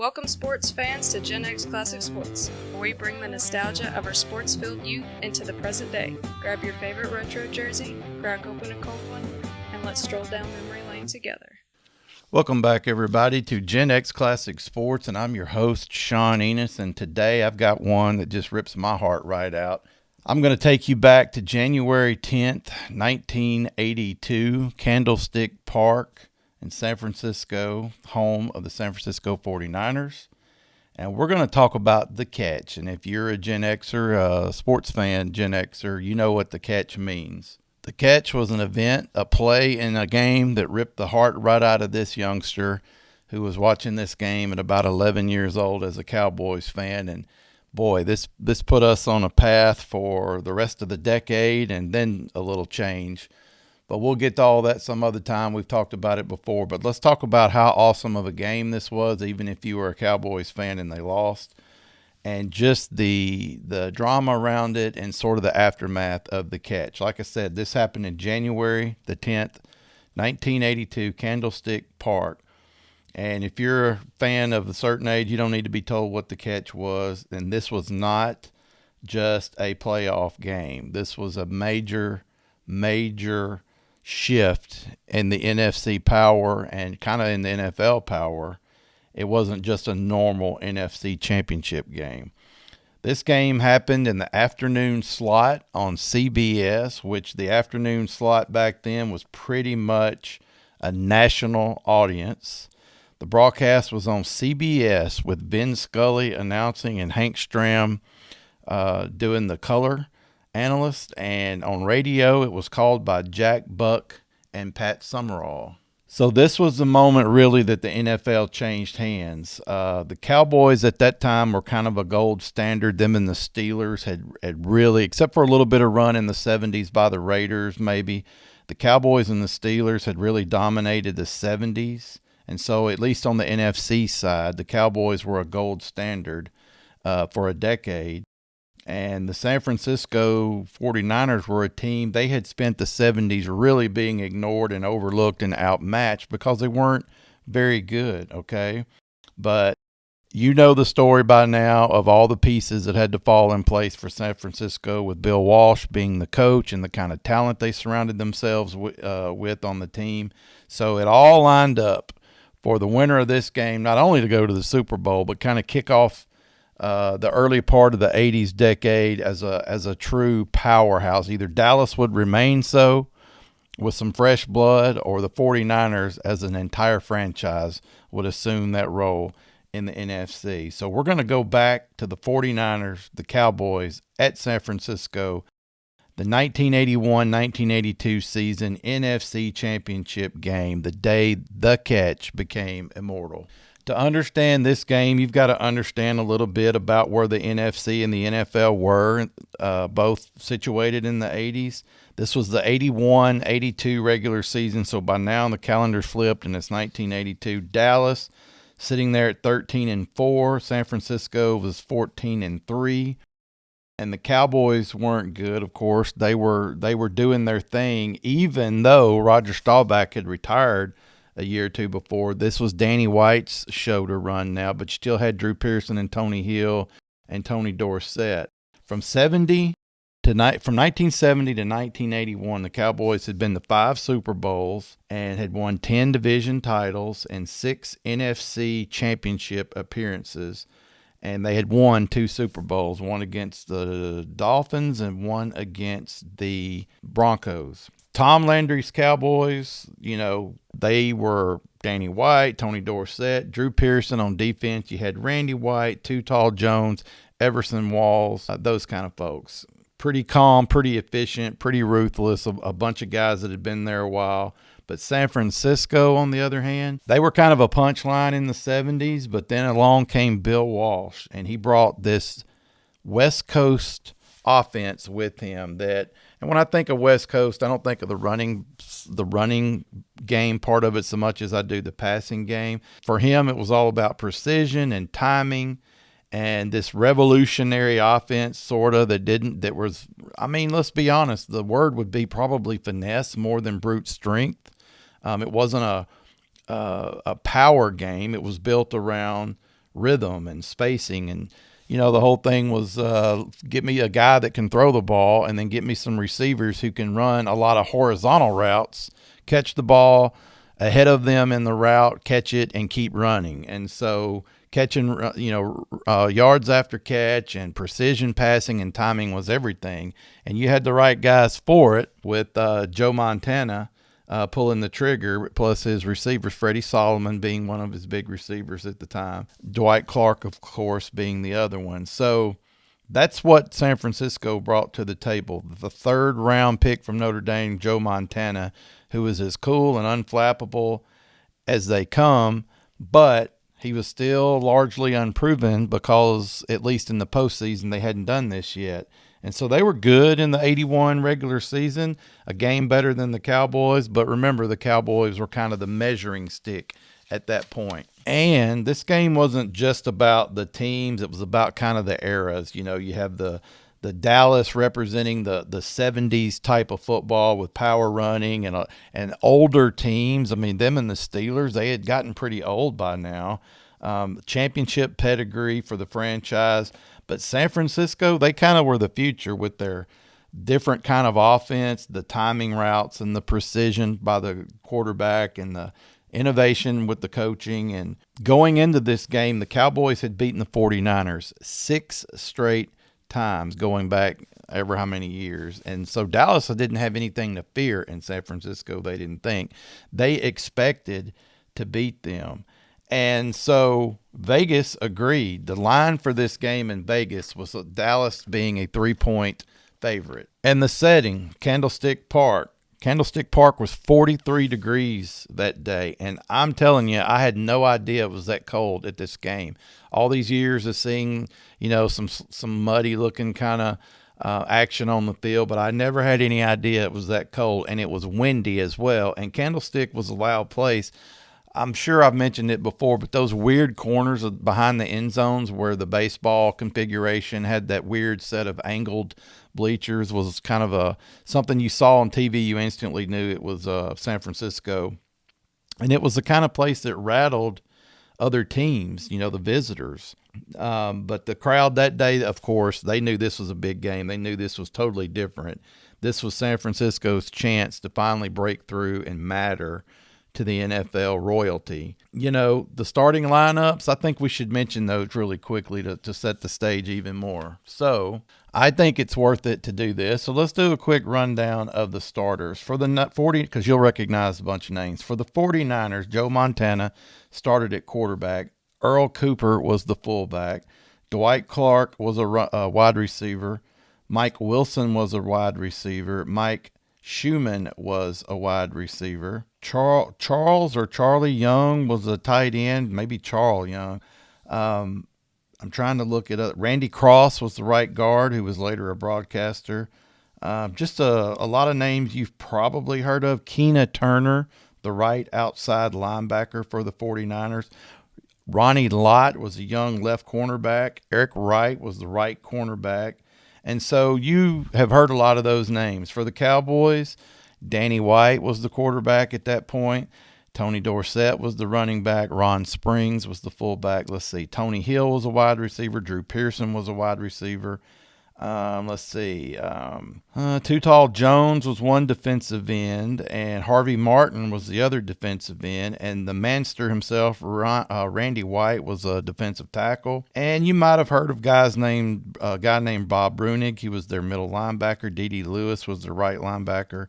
Welcome sports fans to GenX Classic Sports, where we bring the nostalgia of our sports-filled youth into the present day. Grab your favorite retro jersey, crack open a cold one, and let's stroll down memory lane together. Welcome back, everybody, to GenX Classic Sports, and I'm your host, Sean Enos, and today I've got one that just rips my heart right out. I'm going to take you back to January 10th, 1982, Candlestick Park in San Francisco, home of the San Francisco 49ers. And we're going to talk about the catch. And if you're a Gen Xer, a sports fan, Gen Xer, you know what the catch means. The catch was an event, a play in a game that ripped the heart right out of this youngster who was watching this game at about 11 years old as a Cowboys fan. And boy, this put us on a path for the rest of the decade and then a little change. But we'll get to all that some other time. We've talked about it before. But let's talk about how awesome of a game this was, even if you were a Cowboys fan and they lost. And just the drama around it and sort of the aftermath of the catch. Like I said, this happened in January the 10th, 1982, Candlestick Park. And if you're a fan of a certain age, you don't need to be told what the catch was. And this was not just a playoff game. This was a major shift in the NFC power and kind of in the NFL power. It wasn't just a normal NFC Championship game. This game happened in the afternoon slot on CBS, which the afternoon slot back then was pretty much a national audience. The broadcast was on CBS with Vin Scully announcing and Hank Stram doing the color analyst, and on radio it was called by Jack Buck and Pat Summerall. So this was the moment really that the NFL changed hands. The Cowboys at that time were kind of a gold standard. Them and the Steelers had really, except for a little bit of run in the 70s by the Raiders maybe, the Cowboys and the Steelers had really dominated the 70s. And so at least on the NFC side, the Cowboys were a gold standard for a decade. And the San Francisco 49ers were a team, they had spent the 70s really being ignored and overlooked and outmatched because they weren't very good, okay? But you know the story by now of all the pieces that had to fall in place for San Francisco, with Bill Walsh being the coach and the kind of talent they surrounded themselves with on the team. So it all lined up for the winner of this game, not only to go to the Super Bowl, but kind of kick off the early part of the 80s decade as a true powerhouse. Either Dallas would remain so with some fresh blood, or the 49ers as an entire franchise would assume that role in the NFC. So we're going to go back to the 49ers, the Cowboys at San Francisco, the 1981-1982 season NFC Championship game, the day the catch became immortal. To understand this game, you've got to understand a little bit about where the NFC and the NFL were, both situated in the 80s. This was the 81-82 regular season, so by now the calendar's flipped and it's 1982. Dallas sitting there at 13-4. San Francisco was 14-3. And the Cowboys weren't good, of course. They were doing their thing, even though Roger Staubach had retired a year or two before. This was Danny White's show to run now, but you still had Drew Pearson and Tony Hill and Tony Dorsett. From 1970 to 1981, the Cowboys had been to 5 Super Bowls and had won 10 division titles and 6 NFC Championship appearances. And they had won 2 Super Bowls, one against the Dolphins and one against the Broncos. Tom Landry's Cowboys, they were Danny White, Tony Dorsett, Drew Pearson on defense. You had Randy White, Too Tall Jones, Everson Walls, those kind of folks. Pretty calm, pretty efficient, pretty ruthless, a bunch of guys that had been there a while. But San Francisco, on the other hand, they were kind of a punchline in the 70s, but then along came Bill Walsh, and he brought this West Coast offense with him and when I think of West Coast, I don't think of the running game part of it so much as I do the passing game. For him, it was all about precision and timing and this revolutionary offense let's be honest, the word would be probably finesse more than brute strength. It wasn't a power game. It was built around rhythm and spacing. And, the whole thing was get me a guy that can throw the ball and then get me some receivers who can run a lot of horizontal routes, catch the ball ahead of them in the route, catch it, and keep running. And so catching, yards after catch and precision passing and timing was everything. And you had the right guys for it with Joe Montana pulling the trigger, plus his receivers, Freddie Solomon being one of his big receivers at the time, Dwight Clark, of course, being the other one. So that's what San Francisco brought to the table. The third-round pick from Notre Dame, Joe Montana, who is as cool and unflappable as they come, but he was still largely unproven because, at least in the postseason, they hadn't done this yet. And so they were good in the 81 regular season, a game better than the Cowboys. But remember, the Cowboys were kind of the measuring stick at that point. And this game wasn't just about the teams. It was about kind of the eras. You have the Dallas representing the 70s type of football with power running and older teams. I mean, them and the Steelers, they had gotten pretty old by now. Championship pedigree for the franchise. But San Francisco, they kind of were the future with their different kind of offense, the timing routes and the precision by the quarterback and the innovation with the coaching. And going into this game, the Cowboys had beaten the 49ers 6 straight times going back ever how many years. And so Dallas didn't have anything to fear in San Francisco, they didn't think. They expected to beat them. And so Vegas agreed. The line for this game in Vegas was Dallas being a 3-point favorite. And the setting, Candlestick Park. Candlestick Park was 43 degrees that day. And I'm telling you, I had no idea it was that cold at this game. All these years of seeing, some muddy looking kind of action on the field, but I never had any idea it was that cold. And it was windy as well. And Candlestick was a loud place. I'm sure I've mentioned it before, but those weird corners behind the end zones where the baseball configuration had that weird set of angled bleachers was kind of something you saw on TV. You instantly knew it was San Francisco. And it was the kind of place that rattled other teams, the visitors. But the crowd that day, of course, they knew this was a big game. They knew this was totally different. This was San Francisco's chance to finally break through and matter to the NFL royalty. The starting lineups, I think we should mention those really quickly to set the stage even more. So I think it's worth it to do this. So let's do a quick rundown of the starters. For the 40, because you'll recognize a bunch of names. For the 49ers, Joe Montana started at quarterback. Earl Cooper was the fullback. Dwight Clark was a wide receiver. Mike Wilson was a wide receiver. Mike Schumann was a wide receiver. Charles or Charlie Young was a tight end, maybe Charles Young. I'm trying to look it up. Randy Cross was the right guard, who was later a broadcaster. Just a lot of names you've probably heard of. Keena Turner, the right outside linebacker for the 49ers. Ronnie Lott was a young left cornerback. Eric Wright was the right cornerback. And so you have heard a lot of those names. For the Cowboys, Danny White was the quarterback at that point. Tony Dorsett was the running back. Ron Springs was the fullback. Let's see. Tony Hill was a wide receiver. Drew Pearson was a wide receiver. Too Tall Jones was one defensive end, and Harvey Martin was the other defensive end, and the Manster himself, Randy White, was a defensive tackle. And you might have heard of a guy named Bob Brunig. He was their middle linebacker. D.D. Lewis was the right linebacker.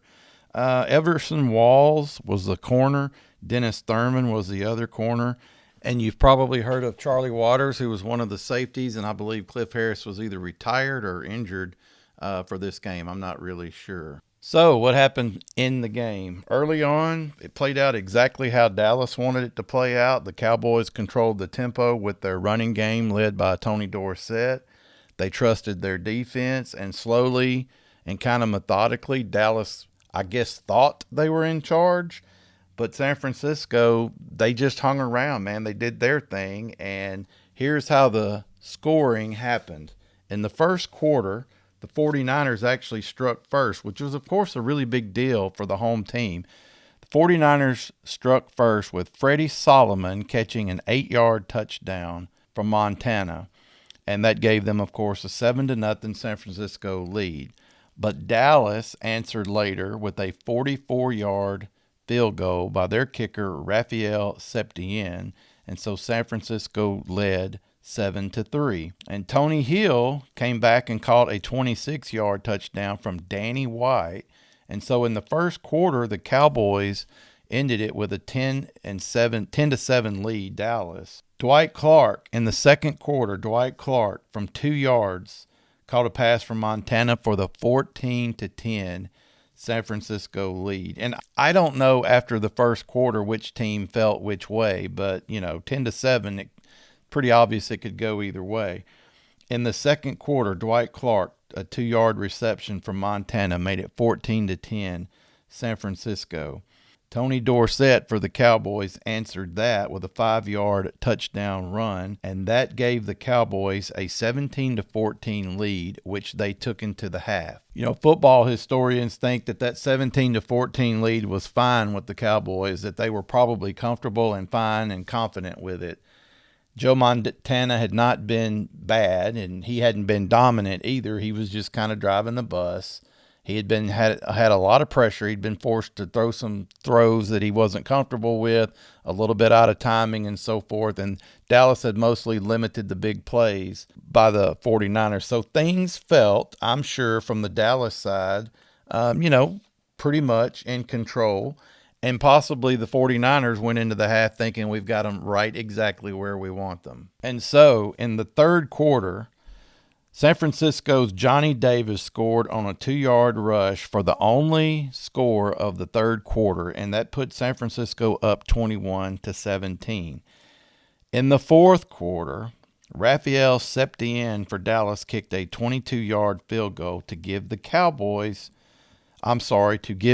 Everson Walls was the corner. Dennis Thurman was the other corner. And you've probably heard of Charlie Waters, who was one of the safeties, and I believe Cliff Harris was either retired or injured for this game. I'm not really sure. So what happened in the game? Early on, it played out exactly how Dallas wanted it to play out. The Cowboys controlled the tempo with their running game led by Tony Dorsett. They trusted their defense, and slowly and kind of methodically, Dallas, I guess, thought they were in charge. But San Francisco, they just hung around, man. They did their thing, and here's how the scoring happened. In the first quarter, the 49ers actually struck first, which was, of course, a really big deal for the home team. The 49ers struck first with Freddie Solomon catching an 8-yard touchdown from Montana, and that gave them, of course, a 7-0 San Francisco lead. But Dallas answered later with a 44-yard field goal by their kicker, Raphael Septien, and so San Francisco led 7-3. And Tony Hill came back and caught a 26-yard touchdown from Danny White. And so in the first quarter, the Cowboys ended it with a 10-7 lead, Dallas. Dwight Clark in the second quarter, from 2 yards caught a pass from Montana for the 14-10 San Francisco lead. And I don't know after the first quarter which team felt which way, but 10-7, it's pretty obvious it could go either way. In the second quarter, Dwight Clark, a 2-yard reception from Montana, made it 14-10 San Francisco. Tony Dorsett for the Cowboys answered that with a 5-yard touchdown run, and that gave the Cowboys a 17-14 lead, which they took into the half. Football historians think that 17-14 lead was fine with the Cowboys, that they were probably comfortable and fine and confident with it. Joe Montana had not been bad, and he hadn't been dominant either. He was just kind of driving the bus. He had a lot of pressure. He'd been forced to throw some throws that he wasn't comfortable with, a little bit out of timing and so forth. And Dallas had mostly limited the big plays by the 49ers. So things felt, I'm sure, from the Dallas side, pretty much in control. And possibly the 49ers went into the half thinking we've got them right exactly where we want them. And so in the third quarter, San Francisco's Johnny Davis scored on a 2-yard rush for the only score of the third quarter, and that put San Francisco up 21-17. In the fourth quarter, Raphael Septien for Dallas kicked a 22-yard field goal to give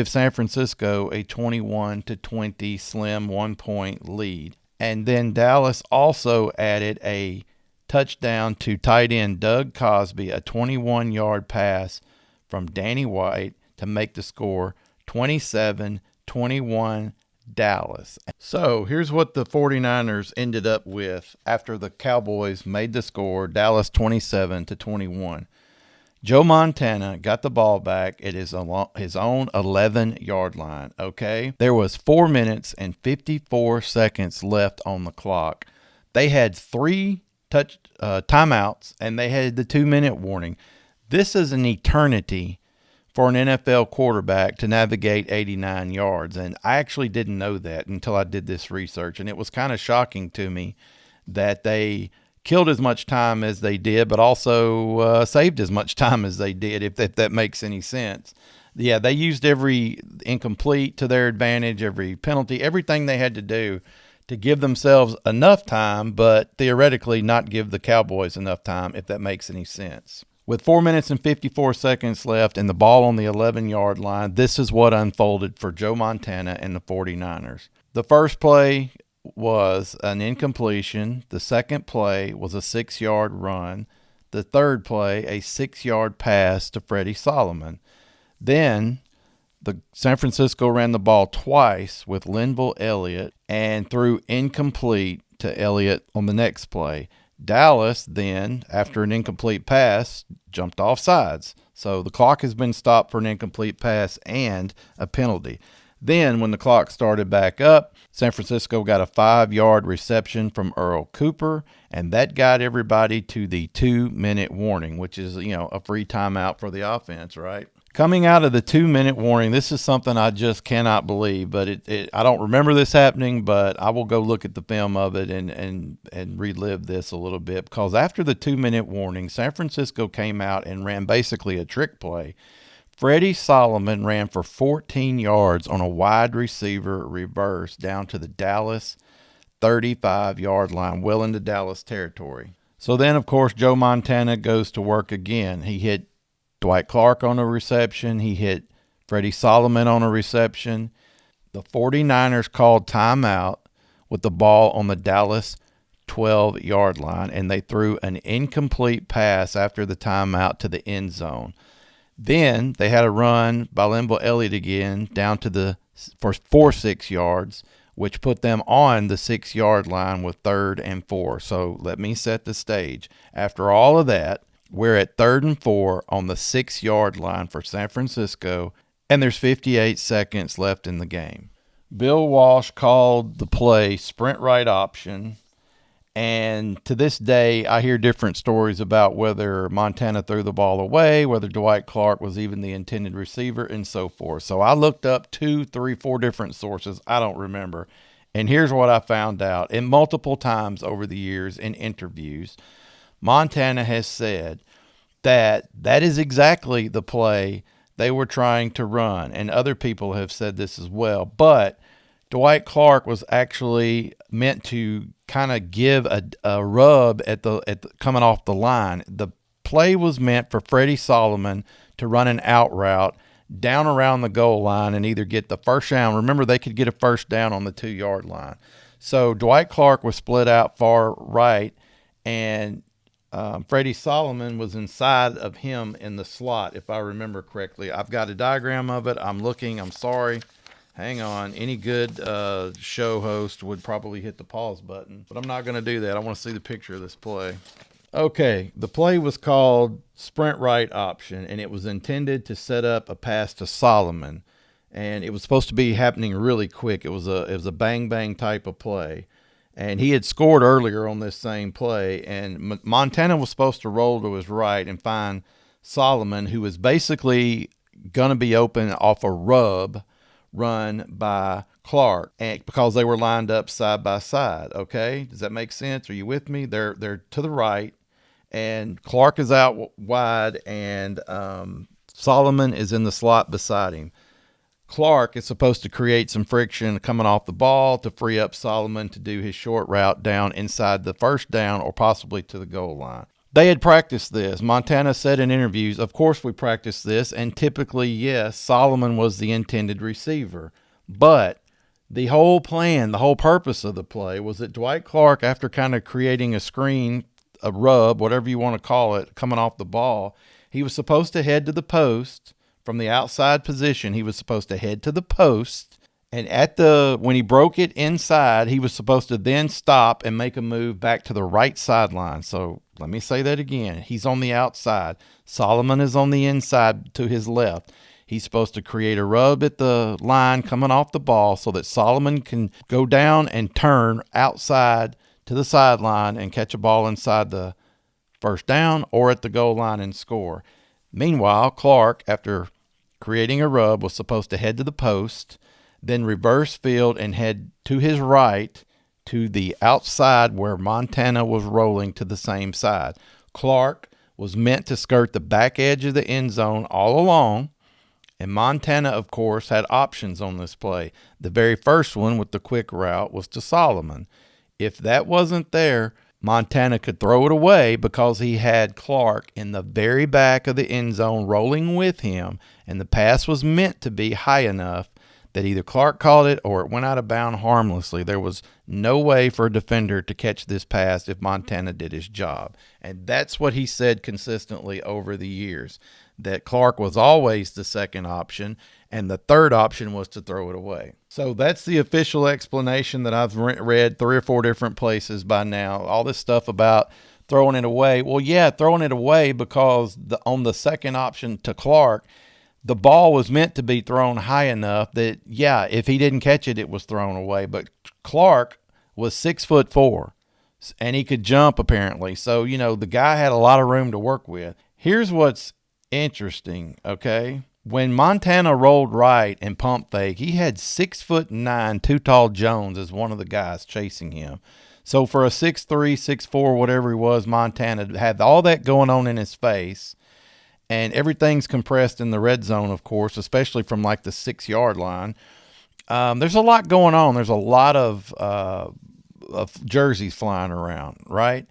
San Francisco a 21-20 slim 1-point lead. And then Dallas also added a touchdown to tight end Doug Cosby, a 21-yard pass from Danny White to make the score 27-21 Dallas. So here's what the 49ers ended up with after the Cowboys made the score, Dallas 27-21. Joe Montana got the ball back at his own 11-yard line, okay? There was 4 minutes and 54 seconds left on the clock. They had 3 timeouts, and they had the 2-minute warning. This is an eternity for an NFL quarterback to navigate 89 yards, and I actually didn't know that until I did this research, and it was kind of shocking to me that they killed as much time as they did, but also saved as much time as they did, if that makes any sense. Yeah, they used every incomplete to their advantage, every penalty, everything they had to do to give themselves enough time, but theoretically not give the Cowboys enough time, if that makes any sense. With 4 minutes and 54 seconds left and the ball on the 11-yard line, this is what unfolded for Joe Montana and the 49ers. The first play was an incompletion. The second play was a 6-yard run. The third play, a 6-yard pass to Freddie Solomon. Then San Francisco ran the ball twice with Linval Elliott and threw incomplete to Elliott on the next play. Dallas then, after an incomplete pass, jumped off sides. So the clock has been stopped for an incomplete pass and a penalty. Then, when the clock started back up, San Francisco got a 5-yard reception from Earl Cooper, and that got everybody to the 2-minute warning, which is, a free timeout for the offense, right? Coming out of the 2-minute warning, this is something I just cannot believe, but I don't remember this happening, but I will go look at the film of it and relive this a little bit, because after the 2-minute warning, San Francisco came out and ran basically a trick play. Freddie Solomon ran for 14 yards on a wide receiver reverse down to the Dallas 35-yard line, well into Dallas territory. So then, of course, Joe Montana goes to work again. He hit Dwight Clark on a reception. He hit Freddie Solomon on a reception. The 49ers called timeout with the ball on the Dallas 12-yard line, and they threw an incomplete pass after the timeout to the end zone. Then they had a run by Linval Elliott again down to for 6 yards which put them on the 6-yard line with 3rd and 4. So let me set the stage. After all of that, we're at 3rd and 4 on the 6-yard line for San Francisco, and there's 58 seconds left in the game. Bill Walsh called the play sprint right option. And to this day, I hear different stories about whether Montana threw the ball away, whether Dwight Clark was even the intended receiver, and so forth. So I looked up 2, 3, 4 different sources. I don't remember. And here's what I found out. And multiple times over the years in interviews, Montana has said that that is exactly the play they were trying to run. And other people have said this as well. But Dwight Clark was actually meant to kind of give a rub at the coming off the line. The play was meant for Freddie Solomon to run an out route down around the goal line and either get the first down. Remember, they could get a first down on the 2-yard line. So Dwight Clark was split out far right, and Freddie Solomon was inside of him in the slot, if I remember correctly. I've got a diagram of it. I'm looking. I'm sorry. Hang on. Any good show host would probably hit the pause button, but I'm not going to do that. I want to see the picture of this play. Okay, the play was called sprint right option, and it was intended to set up a pass to Solomon, and it was supposed to be happening really quick. It was a bang-bang type of play, and he had scored earlier on this same play, and Montana was supposed to roll to his right and find Solomon, who was basically going to be open off a rub run by Clark, and because they were lined up side by side. Okay, does that make sense? Are you with me? They're to the right, and Clark is out wide, and Solomon is in the slot beside him. Clark is supposed to create some friction coming off the ball to free up Solomon to do his short route down inside the first down or possibly to the goal line. They had practiced this. Montana said in interviews, of course we practiced this, and typically, yes, Solomon was the intended receiver. But the whole plan, the whole purpose of the play was that Dwight Clark, after kind of creating a screen, a rub, whatever you want to call it, coming off the ball, he was supposed to head to the post from the outside position. He was supposed to head to the post. And when he broke it inside, he was supposed to then stop and make a move back to the right sideline. So let me say that again. He's on the outside. Solomon is on the inside to his left. He's supposed to create a rub at the line coming off the ball so that Solomon can go down and turn outside to the sideline and catch a ball inside the first down or at the goal line and score. Meanwhile, Clark, after creating a rub, was supposed to head to the post, then reverse field and head to his right to the outside where Montana was rolling to the same side. Clark was meant to skirt the back edge of the end zone all along, and Montana, of course, had options on this play. The very first one with the quick route was to Solomon. If that wasn't there, Montana could throw it away because he had Clark in the very back of the end zone rolling with him, and the pass was meant to be high enough that either Clark caught it or it went out of bounds harmlessly. There was no way for a defender to catch this pass if Montana did his job. And that's what he said consistently over the years, that Clark was always the second option, and the third option was to throw it away. So that's the official explanation that I've read 3 or 4 different places by now. All this stuff about throwing it away. Well, yeah, throwing it away because on the second option to Clark, the ball was meant to be thrown high enough that, yeah, if he didn't catch it, it was thrown away. But Clark was 6'4", and he could jump apparently. So, the guy had a lot of room to work with. Here's what's interesting, okay? When Montana rolled right and pump fake, he had 6'9", Too Tall Jones as one of the guys chasing him. So for a 6'3", 6'4", whatever he was, Montana had all that going on in his face. And everything's compressed in the red zone, of course, especially from like the 6-yard line. There's a lot going on. There's a lot of jerseys flying around, right?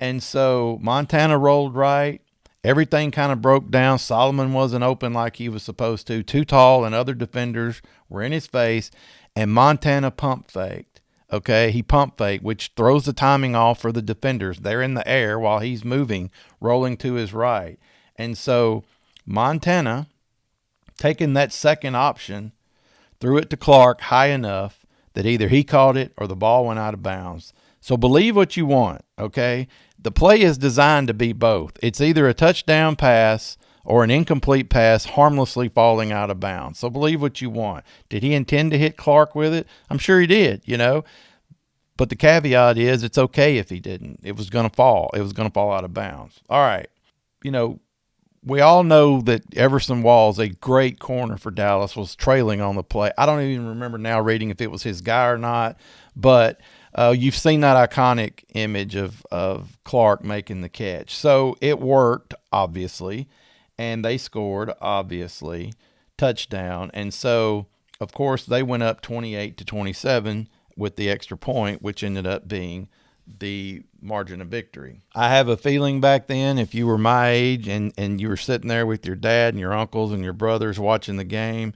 And so Montana rolled right. Everything kind of broke down. Solomon wasn't open like he was supposed to. Too Tall and other defenders were in his face. And Montana pump faked. Okay, he pump faked, which throws the timing off for the defenders. They're in the air while he's moving, rolling to his right. And so Montana, taking that second option, threw it to Clark high enough that either he caught it or the ball went out of bounds. So believe what you want, okay? The play is designed to be both. It's either a touchdown pass or an incomplete pass harmlessly falling out of bounds. So believe what you want. Did he intend to hit Clark with it? I'm sure he did, But the caveat is it's okay if he didn't. It was going to fall. It was going to fall out of bounds. All right. We all know that Everson Walls, a great corner for Dallas, was trailing on the play. I don't even remember now reading if it was his guy or not, but you've seen that iconic image of Clark making the catch. So it worked, obviously, and they scored, obviously, touchdown. And so, of course, they went up 28-27 with the extra point, which ended up being the margin of victory. I have a feeling back then, if you were my age and you were sitting there with your dad and your uncles and your brothers watching the game,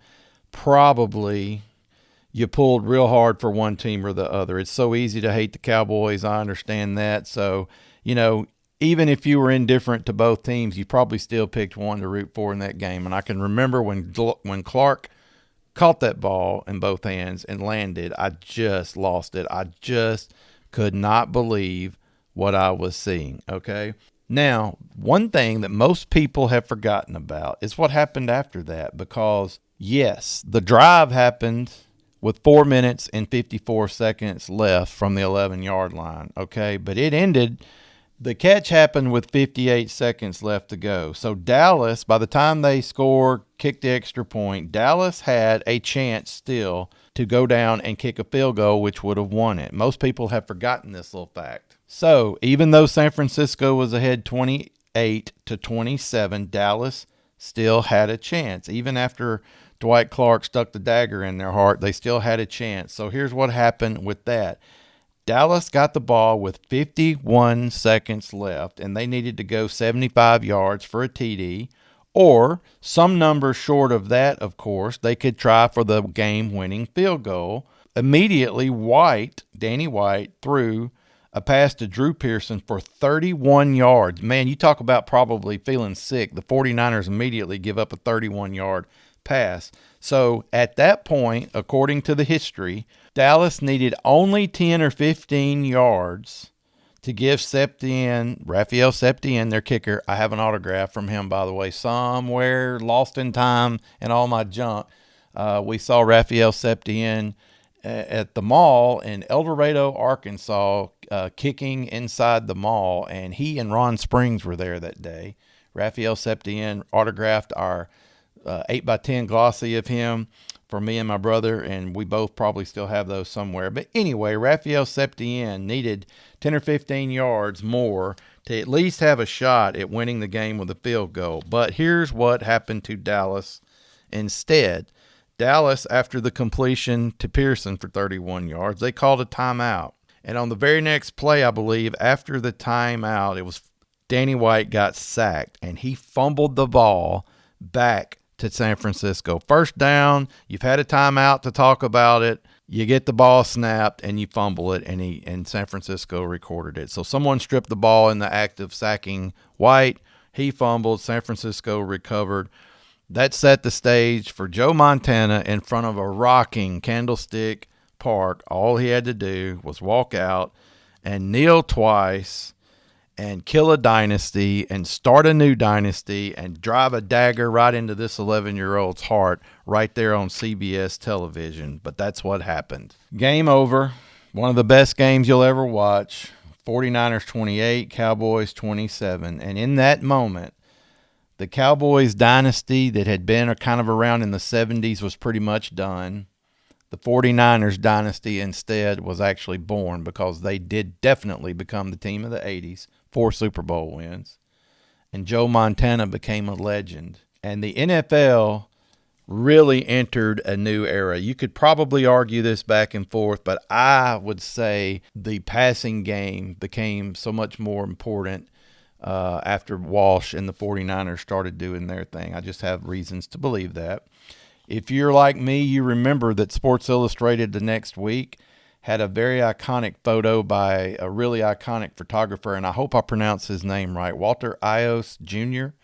probably you pulled real hard for one team or the other. It's so easy to hate the Cowboys. I understand that. So, even if you were indifferent to both teams, you probably still picked one to root for in that game. And I can remember when Clark caught that ball in both hands and landed, I just lost it. I just could not believe what I was seeing, okay? Now, one thing that most people have forgotten about is what happened after that, because, yes, the drive happened with 4 minutes and 54 seconds left from the 11-yard line, okay? But it ended, the catch happened with 58 seconds left to go. So Dallas, by the time they scored, kicked the extra point, Dallas had a chance still to go down and kick a field goal, which would have won it. Most people have forgotten this little fact. So even though San Francisco was ahead 28-27, Dallas still had a chance. Even after Dwight Clark stuck the dagger in their heart, they still had a chance. So here's what happened with that. Dallas got the ball with 51 seconds left, and they needed to go 75 yards for a TD, or some number short of that, of course. They could try for the game-winning field goal. Immediately, Danny White, threw a pass to Drew Pearson for 31 yards. Man, you talk about probably feeling sick. The 49ers immediately give up a 31-yard pass. So at that point, according to the history, Dallas needed only 10 or 15 yards to give Raphael Septien, their kicker. I have an autograph from him, by the way, somewhere lost in time and all my junk. We saw Raphael Septien at the mall in El Dorado, Arkansas, kicking inside the mall, and he and Ron Springs were there that day. Raphael Septien autographed our 8x10 glossy of him for me and my brother, and we both probably still have those somewhere. But anyway, Raphael Septien needed 10 or 15 yards more to at least have a shot at winning the game with a field goal. But here's what happened to Dallas instead. Dallas, after the completion to Pearson for 31 yards, they called a timeout. And on the very next play, I believe, after the timeout, it was Danny White got sacked, and he fumbled the ball back to San Francisco. First down, you've had a timeout to talk about it. You get the ball snapped and you fumble it, and San Francisco recorded it. So someone stripped the ball in the act of sacking White. He fumbled. San Francisco recovered. That set the stage for Joe Montana in front of a rocking Candlestick Park. All he had to do was walk out and kneel twice and kill a dynasty and start a new dynasty and drive a dagger right into this 11-year-old's heart right there on CBS television. But that's what happened. Game over. One of the best games you'll ever watch. 49ers 28, Cowboys 27. And in that moment, the Cowboys dynasty that had been kind of around in the 70s was pretty much done. The 49ers dynasty instead was actually born, because they did definitely become the team of the 80s. 4 Super Bowl wins, and Joe Montana became a legend. And the NFL really entered a new era. You could probably argue this back and forth, but I would say the passing game became so much more important after Walsh and the 49ers started doing their thing. I just have reasons to believe that. If you're like me, you remember that Sports Illustrated the next week had a very iconic photo by a really iconic photographer, and I hope I pronounce his name right. Walter Ios Jr.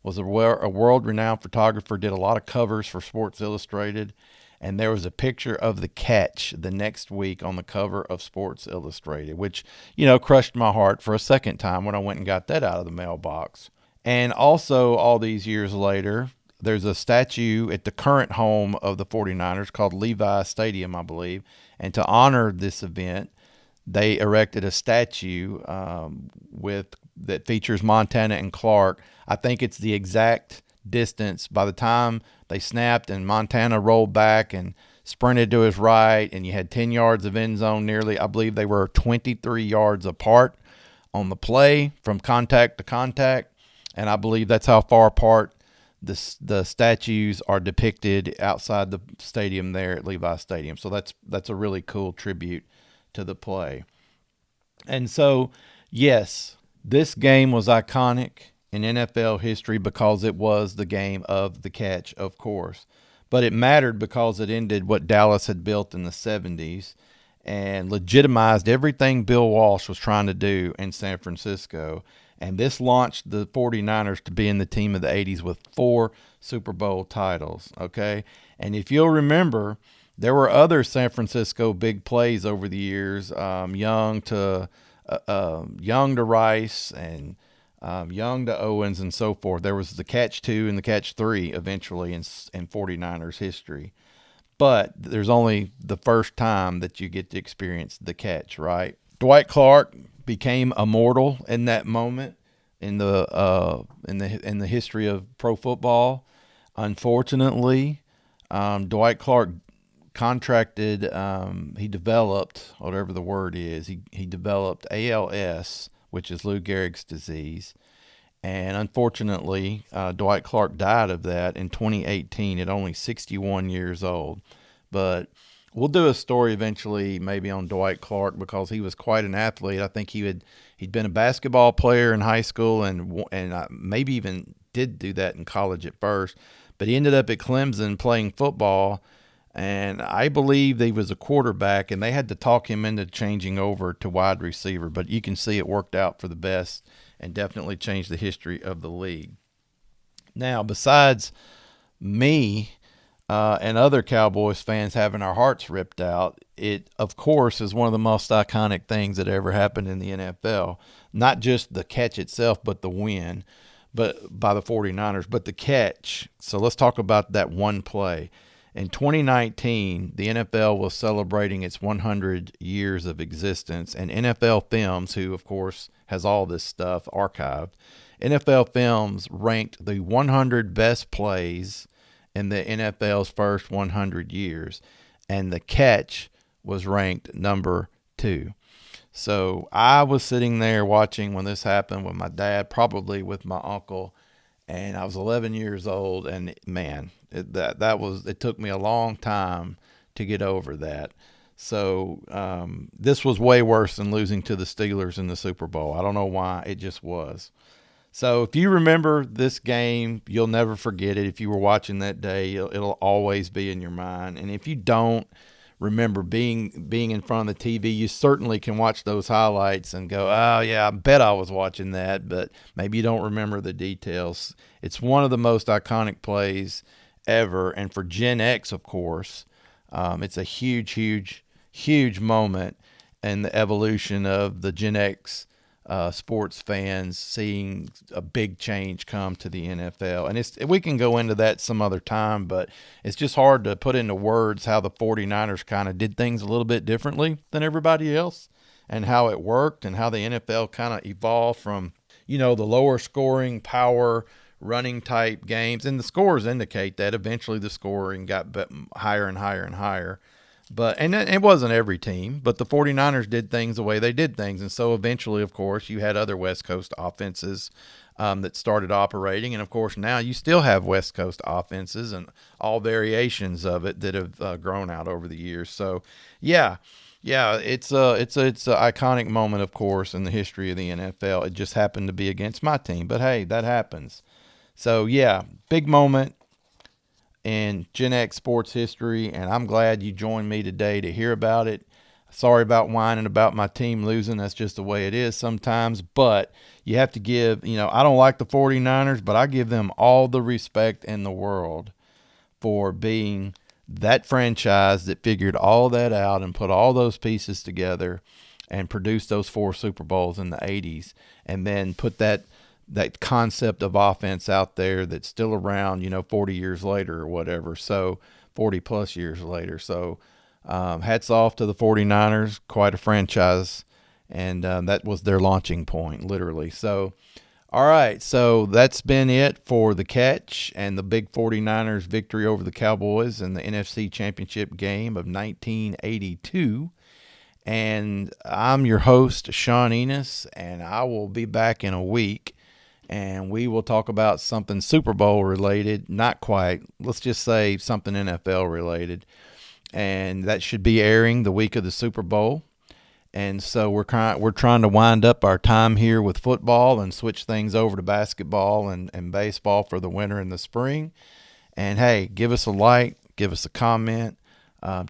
was a world-renowned photographer, did a lot of covers for Sports Illustrated, and there was a picture of the catch the next week on the cover of Sports Illustrated, which, crushed my heart for a second time when I went and got that out of the mailbox. And also, all these years later, there's a statue at the current home of the 49ers called Levi Stadium, I believe. And to honor this event, they erected a statue that features Montana and Clark. I think it's the exact distance by the time they snapped and Montana rolled back and sprinted to his right, and you had 10 yards of end zone nearly. I believe they were 23 yards apart on the play from contact to contact, and I believe that's how far apart the statues are depicted outside the stadium there at Levi Stadium. So that's a really cool tribute to the play. And so, yes, this game was iconic in NFL history because it was the game of the catch, of course. But it mattered because it ended what Dallas had built in the 70s and legitimized everything Bill Walsh was trying to do in San Francisco. And this launched the 49ers to being the team of the 80s with 4 Super Bowl titles, okay? And if you'll remember, there were other San Francisco big plays over the years, Young to Rice and Young to Owens and so forth. There was the catch 2 and the catch 3 eventually in 49ers history. But there's only the first time that you get to experience the catch, right? Dwight Clark became immortal in that moment in the history of pro football. Unfortunately, Dwight Clark contracted, he developed, whatever the word is, he developed ALS, which is Lou Gehrig's disease. And unfortunately, Dwight Clark died of that in 2018 at only 61 years old. But we'll do a story eventually maybe on Dwight Clark because he was quite an athlete. I think he'd been a basketball player in high school and maybe even did do that in college at first. But he ended up at Clemson playing football, and I believe he was a quarterback, and they had to talk him into changing over to wide receiver. But you can see it worked out for the best and definitely changed the history of the league. Now, besides me and other Cowboys fans having our hearts ripped out, it, of course, is one of the most iconic things that ever happened in the NFL. Not just the catch itself, but the win by the 49ers, but the catch. So let's talk about that one play. In 2019, the NFL was celebrating its 100 years of existence, and NFL Films, who, of course, has all this stuff archived, NFL Films ranked the 100 best plays in the NFL's first 100 years, and the catch was ranked number 2. So I was sitting there watching when this happened with my dad, probably with my uncle, and I was 11 years old, and man, it took me a long time to get over that. So this was way worse than losing to the Steelers in the Super Bowl. I don't know why, it just was. So if you remember this game, you'll never forget it. If you were watching that day, it'll always be in your mind. And if you don't remember being in front of the TV, you certainly can watch those highlights and go, oh, yeah, I bet I was watching that, but maybe you don't remember the details. It's one of the most iconic plays ever. And for Gen X, of course, it's a huge, huge, huge moment in the evolution of the Gen X sports fans seeing a big change come to the NFL. And we can go into that some other time, but it's just hard to put into words how the 49ers kind of did things a little bit differently than everybody else and how it worked and how the NFL kind of evolved from, the lower scoring power running type games. And the scores indicate that eventually the scoring got higher and higher and higher. And it wasn't every team, but the 49ers did things the way they did things. And so eventually, of course, you had other West Coast offenses that started operating. And, of course, now you still have West Coast offenses and all variations of it that have grown out over the years. So, yeah, it's an iconic moment, of course, in the history of the NFL. It just happened to be against my team. But, hey, that happens. So, yeah, big moment in Gen X sports history, and I'm glad you joined me today to hear about it. Sorry about whining about my team losing. That's just the way it is sometimes, but you have to give, I don't like the 49ers, but I give them all the respect in the world for being that franchise that figured all that out and put all those pieces together and produced those 4 Super Bowls in the 80s, and then put that concept of offense out there that's still around, 40 years later or whatever. So 40 plus years later. So hats off to the 49ers, quite a franchise. And that was their launching point, literally. So, all right. So that's been it for the catch and the big 49ers victory over the Cowboys in the NFC Championship Game of 1982. And I'm your host, Sean Enos, and I will be back in a week. And we will talk about something Super Bowl related, not quite, let's just say something NFL related. And that should be airing the week of the Super Bowl. And so we're trying to wind up our time here with football and switch things over to basketball and baseball for the winter and the spring. And, hey, give us a like, give us a comment.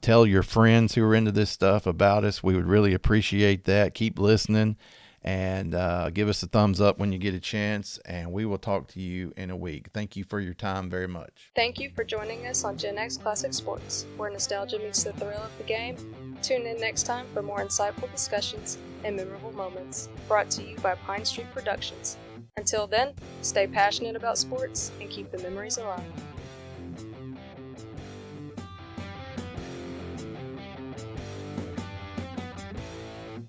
Tell your friends who are into this stuff about us. We would really appreciate that. Keep listening. And give us a thumbs up when you get a chance, and we will talk to you in a week. Thank you for your time very much. Thank you for joining us on GenX Classic Sports, where nostalgia meets the thrill of the game. Tune in next time for more insightful discussions and memorable moments, brought to you by Pine Street Productions. Until then, stay passionate about sports and keep the memories alive.